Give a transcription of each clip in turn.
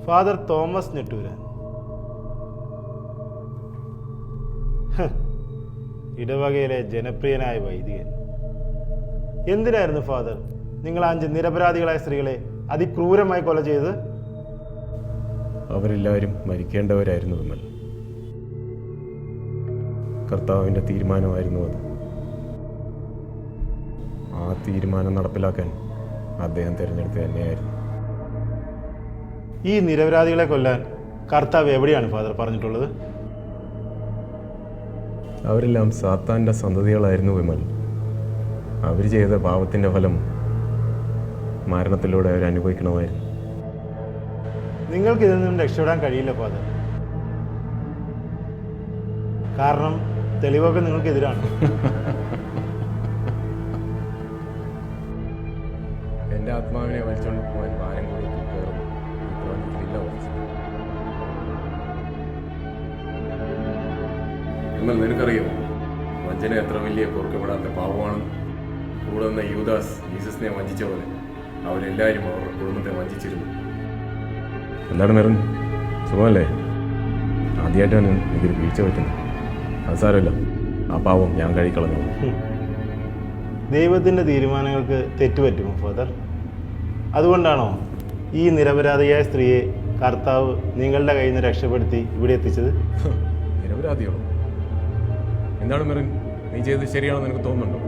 Father Thomas Netturan. ഇടവകയിലെ ജനപ്രിയനായ വൈദികൻ. എന്തിനായിരുന്നു ഫാദർ നിങ്ങൾ 5 നിരപരാധികളായ സ്ത്രീകളെ അതിക്രൂരമായി കൊല ചെയ്തത്? അവരെല്ലാവരും മരിക്കേണ്ടവരായിരുന്നു വിമൽ. കർത്താവിൻ്റെ തീരുമാനമായിരുന്നു അത്. ആ തീരുമാനം നടപ്പിലാക്കാൻ അദ്ദേഹം തിരഞ്ഞെടുത്തത് തന്നെയായിരുന്നു. ഈ നിരപരാധികളെ കൊല്ലാൻ കർത്താവ് എവിടെയാണ് ഫാദർ പറഞ്ഞിട്ടുള്ളത്? അവരെല്ലാം സാത്താൻ്റെ സന്തതികളായിരുന്നു വിമൽ. അവർ ചെയ്ത പാപത്തിൻ്റെ ഫലം മരണത്തിലൂടെ അവർ അനുഭവിക്കണമായിരുന്നു. നിങ്ങൾക്ക് ഇതിൽ നിന്നും രക്ഷപ്പെടാൻ കഴിയില്ല ഫാദർ. കാരണം തെളിവൊക്കെ നിങ്ങൾക്കെതിരാണ്. എൻ്റെ ആത്മാവിനെ വലിച്ചുകൊണ്ട് പോകാൻ ഭാരം കൂടി കയറും എന്നാൽ നിനക്കറിയോ വഞ്ചന എത്ര വലിയ പൊറുക്കപ്പെടാത്ത പാപമാണെന്ന്? കൂടെ നിന്ന യൂദാസ് ജീസസിനെ വഞ്ചിച്ച പോലെ അവരെല്ലാവരും അവരുടെ കുടുംബത്തെ വഞ്ചിച്ചിരുന്നു. എന്താണ് മെറിൻ, സുഖമല്ലേ? ആദ്യമായിട്ടാണ് എനിക്കൊരു വീഴ്ച പറ്റുന്നത്. അത് സാരമില്ല, ആ പാവം ഞാൻ കഴിക്കളഞ്ഞു. ദൈവത്തിൻ്റെ തീരുമാനങ്ങൾക്ക് തെറ്റുപറ്റുമോ ഫാദർ? അതുകൊണ്ടാണോ ഈ നിരപരാധിയായ സ്ത്രീയെ കർത്താവ് നിങ്ങളുടെ കയ്യിൽ നിന്ന് രക്ഷപ്പെടുത്തി ഇവിടെ എത്തിച്ചത്? നിരപരാധിയാണോ? എന്താണ് മെറിൻ, നീ ചെയ്തത് ശരിയാണെന്ന് നിനക്ക് തോന്നുന്നുണ്ടോ?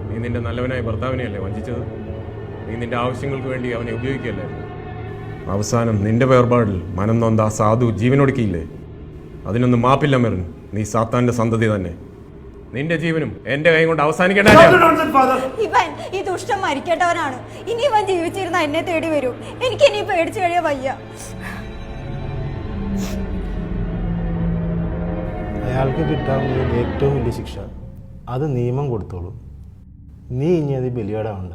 നീ നിന്റെ നല്ലവനായ ഭർത്താവിനെയല്ലേ വഞ്ചിച്ചത്? നീ നിന്റെ ആവശ്യങ്ങൾക്ക് വേണ്ടി അവനെ ഉപയോഗിക്കുകയല്ലായിരുന്നു. അവസാനം നിന്റെ വേർപാടിൽ മനം നൊന്ത ആ സാധു ജീവനൊടുക്കിയില്ലേ? അതിനൊന്നും മാപ്പില്ല മെറിൻ. നീ സാത്താന്റെ സന്തതി തന്നെ. നിന്റെ ജീവനും എന്റെ കൈ കൊണ്ട് അവസാനിക്കേണ്ട. ഇവൻ ഈ ദുഷ്ടം മരിക്കേണ്ടവനാണ്. ഇനി ഇവൻ ജീവിച്ചിരുന്ന എന്നെ തേടി വരും. എനിക്ക് ഇനി പേടിച്ചു കഴിയാൻ വയ്യ. അയാൾക്ക് കിട്ടാവുന്ന ഏറ്റവും വലിയ ശിക്ഷ അത് നിയമം കൊടുത്തോളൂ. നീ ഇനി അത് ബലിയാടാവണ്ട.